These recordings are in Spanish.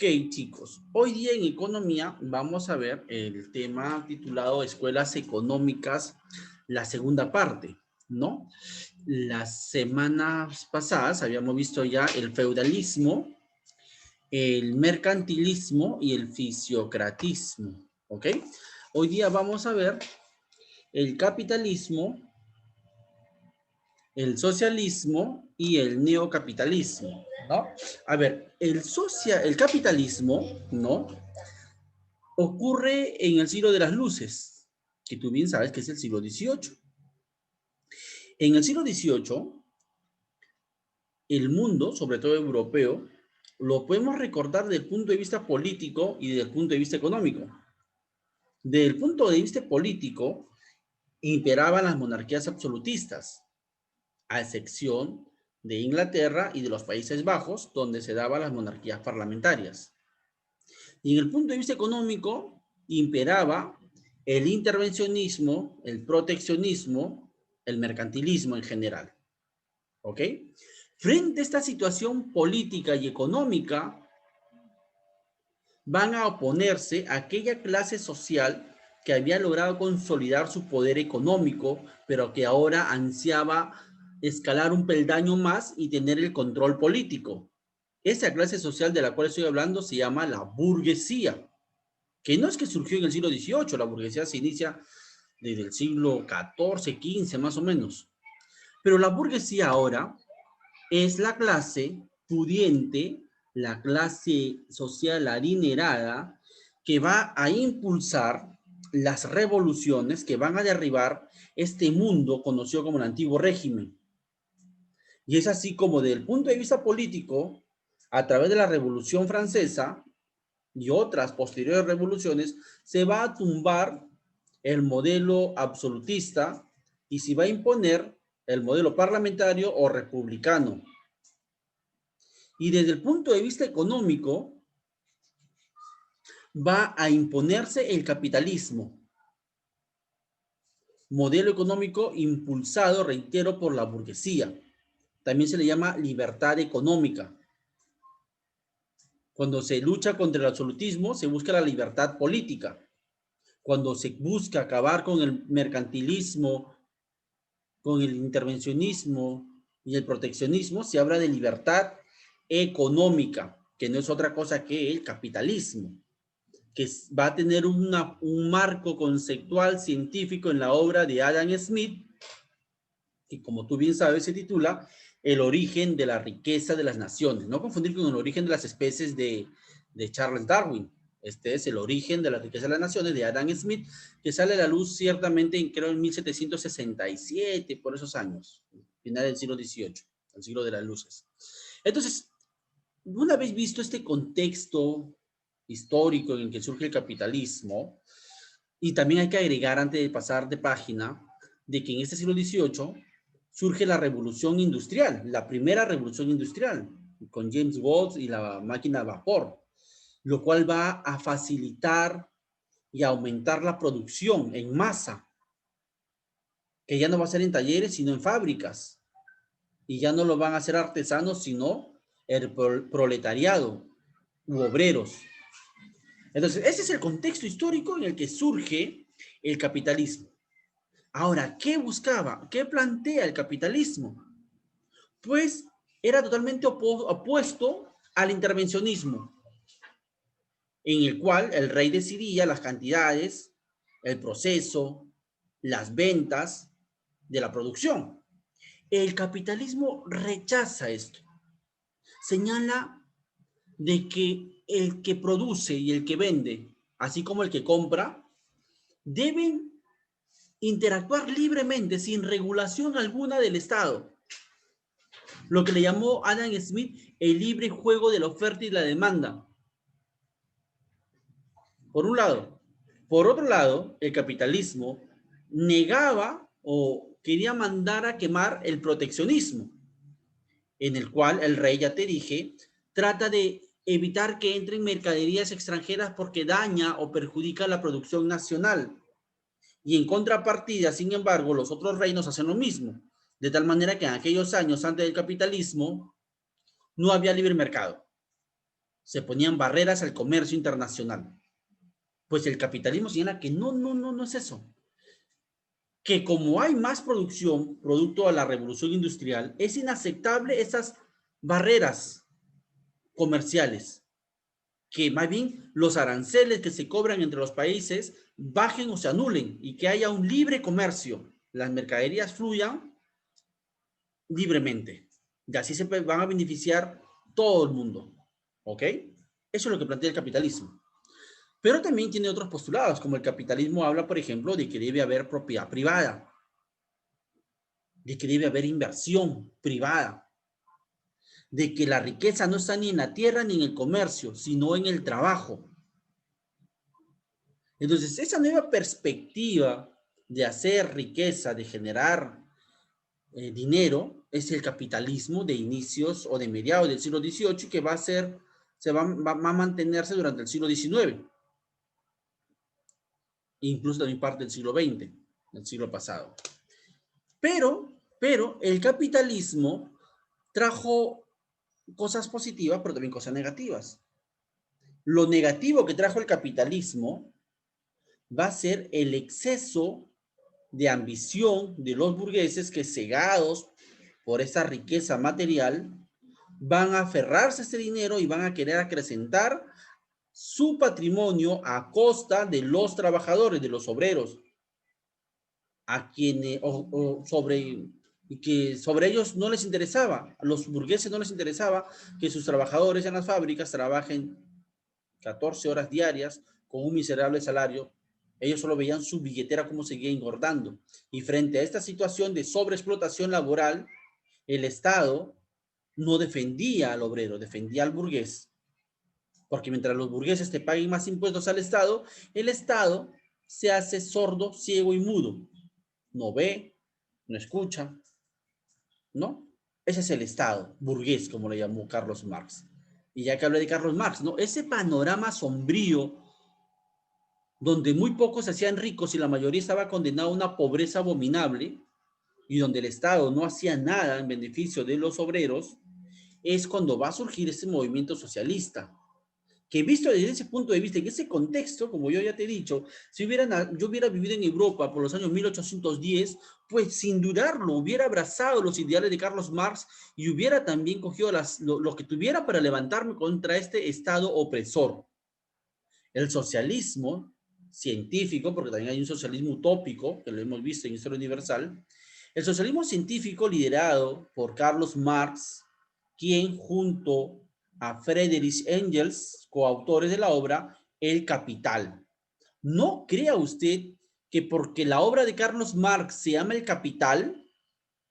Ok, chicos, hoy día en economía vamos a ver el tema titulado Escuelas Económicas, la segunda parte, ¿no? Las semanas pasadas habíamos visto ya el feudalismo, el mercantilismo y el fisiocratismo, ¿ok? Hoy día vamos a ver el capitalismo, el socialismo y el neocapitalismo, ¿no? A ver, el capitalismo, ¿no? Ocurre en el siglo de las luces, que tú bien sabes que es el siglo XVIII. En el siglo XVIII, el mundo, sobre todo europeo, lo podemos recordar desde el punto de vista político y desde el punto de vista económico. Desde el punto de vista político, imperaban las monarquías absolutistas, a excepción de Inglaterra y de los Países Bajos, donde se daban las monarquías parlamentarias. Y en el punto de vista económico, imperaba el intervencionismo, el proteccionismo, el mercantilismo en general. ¿Ok? Frente a esta situación política y económica, van a oponerse a aquella clase social que había logrado consolidar su poder económico, pero que ahora ansiaba escalar un peldaño más y tener el control político. Esa clase social de la cual estoy hablando se llama la burguesía, que no es que surgió en el siglo XVIII, la burguesía se inicia desde el siglo XIV, XV más o menos. Pero la burguesía ahora es la clase pudiente, la clase social adinerada, que va a impulsar las revoluciones que van a derribar este mundo conocido como el antiguo régimen. Y es así como desde el punto de vista político, a través de la Revolución Francesa y otras posteriores revoluciones, se va a tumbar el modelo absolutista y se va a imponer el modelo parlamentario o republicano. Y desde el punto de vista económico, va a imponerse el capitalismo, modelo económico impulsado, reitero, por la burguesía. También se le llama libertad económica. Cuando se lucha contra el absolutismo, se busca la libertad política. Cuando se busca acabar con el mercantilismo, con el intervencionismo y el proteccionismo, se habla de libertad económica, que no es otra cosa que el capitalismo, que va a tener un marco conceptual científico en la obra de Adam Smith, que como tú bien sabes se titula El origen de la riqueza de las naciones. No confundir con el origen de las especies de Charles Darwin. Este es El origen de la riqueza de las naciones de Adam Smith, que sale a la luz ciertamente, creo, en 1767, por esos años, final del siglo XVIII, el siglo de las luces. Entonces, una vez visto este contexto histórico en el que surge el capitalismo, y también hay que agregar, antes de pasar de página, de que en este siglo XVIII surge la revolución industrial, la primera revolución industrial, con James Watt y la máquina de vapor, lo cual va a facilitar y aumentar la producción en masa, que ya no va a ser en talleres, sino en fábricas, y ya no lo van a hacer artesanos, sino el proletariado u obreros. Entonces, ese es el contexto histórico en el que surge el capitalismo. Ahora, ¿qué buscaba? ¿Qué plantea el capitalismo? Pues era totalmente opuesto al intervencionismo, en el cual el rey decidía las cantidades, el proceso, las ventas de la producción. El capitalismo rechaza esto. Señala de que el que produce y el que vende, así como el que compra, deben interactuar libremente, sin regulación alguna del Estado. Lo que le llamó Adam Smith el libre juego de la oferta y la demanda. Por un lado. Por otro lado, el capitalismo negaba o quería mandar a quemar el proteccionismo, en el cual el rey, ya te dije, trata de evitar que entren mercaderías extranjeras porque daña o perjudica la producción nacional. Y en contrapartida, sin embargo, los otros reinos hacen lo mismo, de tal manera que en aquellos años antes del capitalismo no había libre mercado. Se ponían barreras al comercio internacional. Pues el capitalismo señala que no es eso. Que como hay más producción, producto de la revolución industrial, es inaceptable esas barreras comerciales. Que más bien los aranceles que se cobran entre los países bajen o se anulen y que haya un libre comercio. Las mercaderías fluyan libremente. Y así se van a beneficiar todo el mundo. ¿Ok? Eso es lo que plantea el capitalismo. Pero también tiene otros postulados, como el capitalismo habla, por ejemplo, de que debe haber propiedad privada, de que debe haber inversión privada, de que la riqueza no está ni en la tierra ni en el comercio, sino en el trabajo. Entonces, esa nueva perspectiva de hacer riqueza, de generar dinero, es el capitalismo de inicios o de mediados del siglo XVIII que va a ser, va a mantenerse durante el siglo XIX, incluso también parte del siglo XX, del siglo pasado. Pero el capitalismo trajo cosas positivas, pero también cosas negativas. Lo negativo que trajo el capitalismo va a ser el exceso de ambición de los burgueses que, cegados por esa riqueza material, van a aferrarse a ese dinero y van a querer acrecentar su patrimonio a costa de los trabajadores, de los obreros, a quienes, y que sobre ellos no les interesaba, a los burgueses no les interesaba que sus trabajadores en las fábricas trabajen 14 horas diarias con un miserable salario. Ellos solo veían su billetera cómo seguía engordando. Y frente a esta situación de sobreexplotación laboral, el Estado no defendía al obrero, defendía al burgués. Porque mientras los burgueses te paguen más impuestos al Estado, el Estado se hace sordo, ciego y mudo. No ve, no escucha, ¿no? Ese es el Estado burgués, como le llamó Carlos Marx. Y ya que hablé de Carlos Marx, ¿no? Ese panorama sombrío donde muy pocos se hacían ricos y la mayoría estaba condenado a una pobreza abominable y donde el Estado no hacía nada en beneficio de los obreros, es cuando va a surgir ese movimiento socialista. Que visto desde ese punto de vista, en ese contexto, como yo ya te he dicho, si yo hubiera vivido en Europa por los años 1810, pues sin dudarlo, hubiera abrazado los ideales de Carlos Marx y hubiera también cogido lo que tuviera para levantarme contra este Estado opresor. El socialismo científico, porque también hay un socialismo utópico, que lo hemos visto en Historia Universal, el socialismo científico liderado por Carlos Marx, quien junto a Friedrich Engels, coautores de la obra El Capital. No crea usted que porque la obra de Carlos Marx se llama El Capital,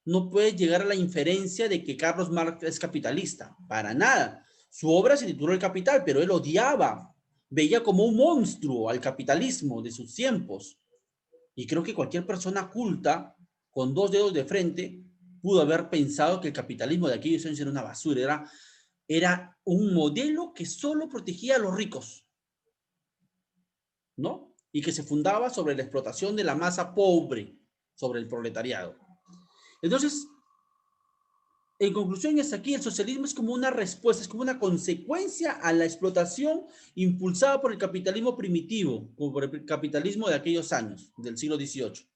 no puede llegar a la inferencia de que Carlos Marx es capitalista. Para nada. Su obra se tituló El Capital, pero él odiaba, veía como un monstruo al capitalismo de sus tiempos. Y creo que cualquier persona culta, con dos dedos de frente, pudo haber pensado que el capitalismo de aquellos años era una basura, era un modelo que solo protegía a los ricos, ¿no? Y que se fundaba sobre la explotación de la masa pobre, sobre el proletariado. Entonces, en conclusión, es aquí el socialismo es como una respuesta, es como una consecuencia a la explotación impulsada por el capitalismo primitivo, como por el capitalismo de aquellos años, del siglo XVIII.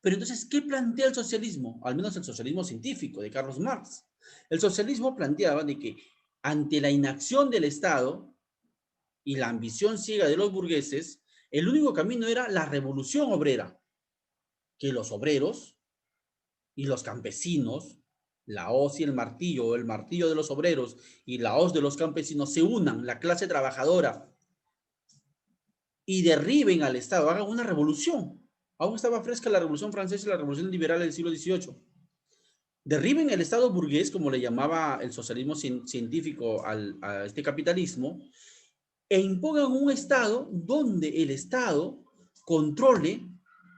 Pero entonces, ¿qué plantea el socialismo? Al menos el socialismo científico de Carlos Marx. El socialismo planteaba de que ante la inacción del Estado y la ambición ciega de los burgueses, el único camino era la revolución obrera, que los obreros y los campesinos, la hoz y el martillo, o el martillo de los obreros y la hoz de los campesinos, se unan, la clase trabajadora, y derriben al Estado, hagan una revolución. Aún estaba fresca la Revolución Francesa y la Revolución Liberal del siglo XVIII. Derriben el Estado burgués, como le llamaba el socialismo científico a este capitalismo, e impongan un Estado donde el Estado controle,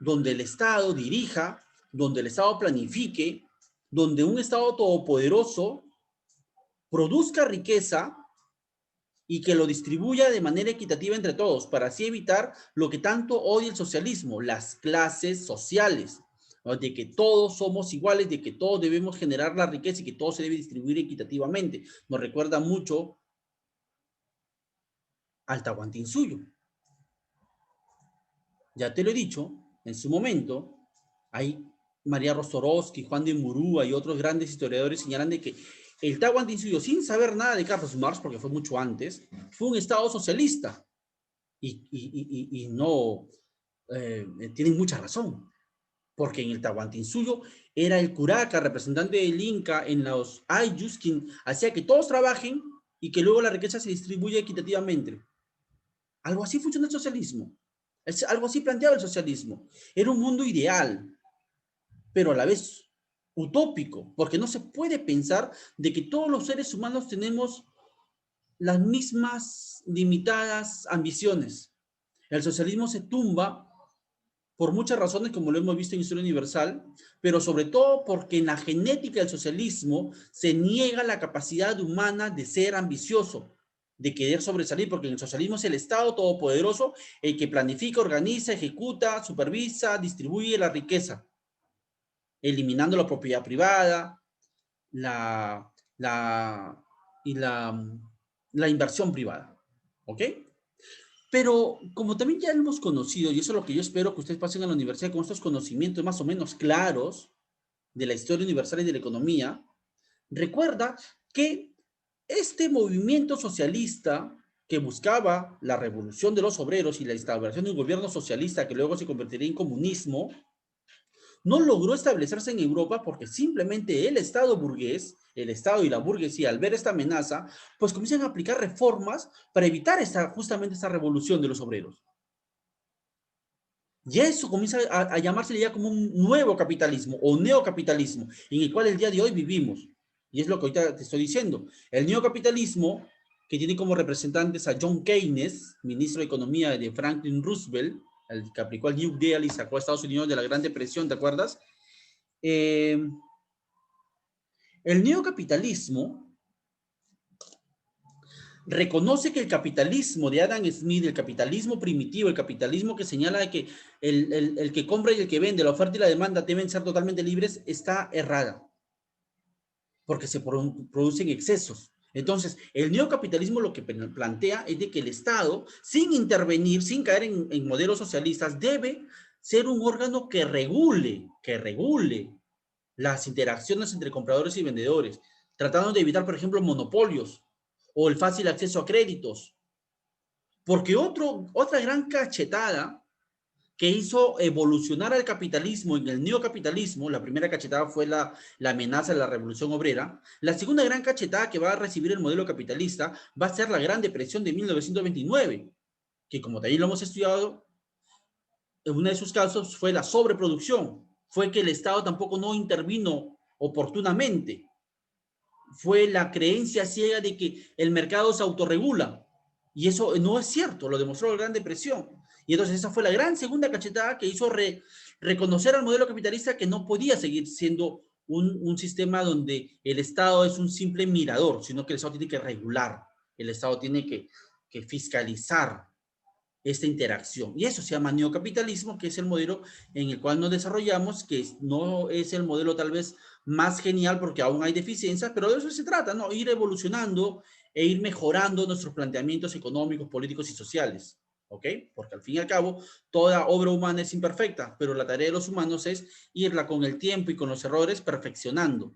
donde el Estado dirija, donde el Estado planifique, donde un Estado todopoderoso produzca riqueza y que lo distribuya de manera equitativa entre todos, para así evitar lo que tanto odia el socialismo, las clases sociales, ¿no? De que todos somos iguales, de que todos debemos generar la riqueza y que todo se debe distribuir equitativamente. Nos recuerda mucho al Tahuantinsuyo. Ya te lo he dicho, en su momento, hay María Rostorovsky, Juan de Murúa y otros grandes historiadores señalan de que el Tahuantinsuyo, sin saber nada de Carlos Marx, porque fue mucho antes, fue un estado socialista. Y no, tienen mucha razón, porque en el Tahuantinsuyo era el curaca, representante del Inca en los Ayllus, quien hacía que todos trabajen y que luego la riqueza se distribuya equitativamente. Algo así funciona el socialismo. Algo así planteaba el socialismo. Era un mundo ideal, pero a la vez utópico, porque no se puede pensar de que todos los seres humanos tenemos las mismas limitadas ambiciones. El socialismo se tumba por muchas razones, como lo hemos visto en Historia Universal, pero sobre todo porque en la genética del socialismo se niega la capacidad humana de ser ambicioso, de querer sobresalir, porque en el socialismo es el Estado todopoderoso el que planifica, organiza, ejecuta, supervisa, distribuye la riqueza, eliminando la propiedad privada, la, la, y la inversión privada. ¿Ok? Pero como también ya hemos conocido, y eso es lo que yo espero que ustedes pasen a la universidad con estos conocimientos más o menos claros de la historia universal y de la economía, recuerda que este movimiento socialista que buscaba la revolución de los obreros y la instauración de un gobierno socialista que luego se convertiría en comunismo, no logró establecerse en Europa porque simplemente el Estado burgués, el Estado y la burguesía, al ver esta amenaza, pues comienzan a aplicar reformas para evitar justamente esta revolución de los obreros. Y eso comienza a llamarse ya como un nuevo capitalismo o neocapitalismo, en el cual el día de hoy vivimos. Y es lo que ahorita te estoy diciendo. El neocapitalismo, que tiene como representantes a John Keynes, ministro de Economía de Franklin Roosevelt, el que aplicó el New Deal y sacó a Estados Unidos de la Gran Depresión, ¿te acuerdas? El neocapitalismo reconoce que el capitalismo de Adam Smith, el capitalismo primitivo, el capitalismo que señala de que el que compra y el que vende, la oferta y la demanda deben ser totalmente libres, está errada, porque se producen excesos. Entonces, el neocapitalismo lo que plantea es de que el Estado, sin intervenir, sin caer en modelos socialistas, debe ser un órgano que regule las interacciones entre compradores y vendedores, tratando de evitar, por ejemplo, monopolios o el fácil acceso a créditos. Porque otra gran cachetada que hizo evolucionar al capitalismo en el neocapitalismo, la primera cachetada fue la amenaza de la revolución obrera, la segunda gran cachetada que va a recibir el modelo capitalista va a ser la Gran Depresión de 1929, que como también lo hemos estudiado, en uno de sus casos fue la sobreproducción, fue que el Estado tampoco no intervino oportunamente, fue la creencia ciega de que el mercado se autorregula. Y eso no es cierto, lo demostró la Gran Depresión. Y entonces esa fue la gran segunda cachetada que hizo reconocer al modelo capitalista que no podía seguir siendo un sistema donde el Estado es un simple mirador, sino que el Estado tiene que regular, el Estado tiene que fiscalizar esta interacción. Y eso se llama neocapitalismo, que es el modelo en el cual nos desarrollamos, que no es el modelo tal vez más genial porque aún hay deficiencias, pero de eso se trata, ¿no? Ir evolucionando e ir mejorando nuestros planteamientos económicos, políticos y sociales. ¿Ok? Porque al fin y al cabo, toda obra humana es imperfecta, pero la tarea de los humanos es irla con el tiempo y con los errores perfeccionando.